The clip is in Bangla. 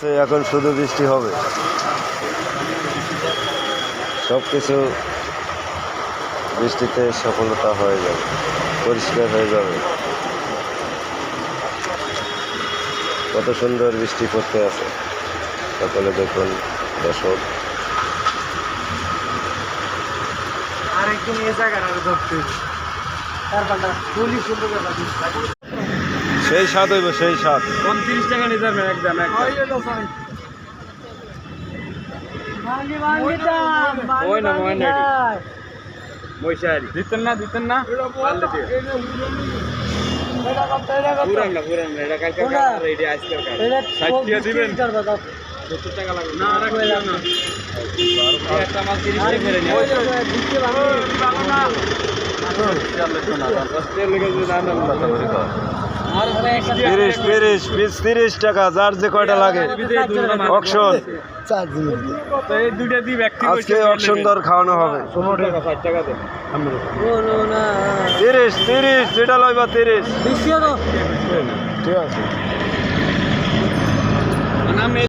এখন শুধু বৃষ্টি হবে, সব কিছু বৃষ্টিতে সফলতা হয়ে যাবে, পরিষ্কার হয়ে যাবে। কত সুন্দর বৃষ্টি পড়তে আছে, সকলে দেখুন দর্শক। সেই স্বাদ হইব, সেই স্বাদ। 29 টাকা নিতে পারবেন একদম দিতেন না পুরান না এটা কালকে এটা আজকে 60 টাকা দিবেন 70 টাকা লাগবে না আর একটা মাছ 30 টাকা করে নিও তিরিশ টাকা, যার যে কয়টা লাগে। অকশন আজকে অকশন দর খাওয়ানো হবে। 30 যেটা লইবা 30। ঠিক আছে।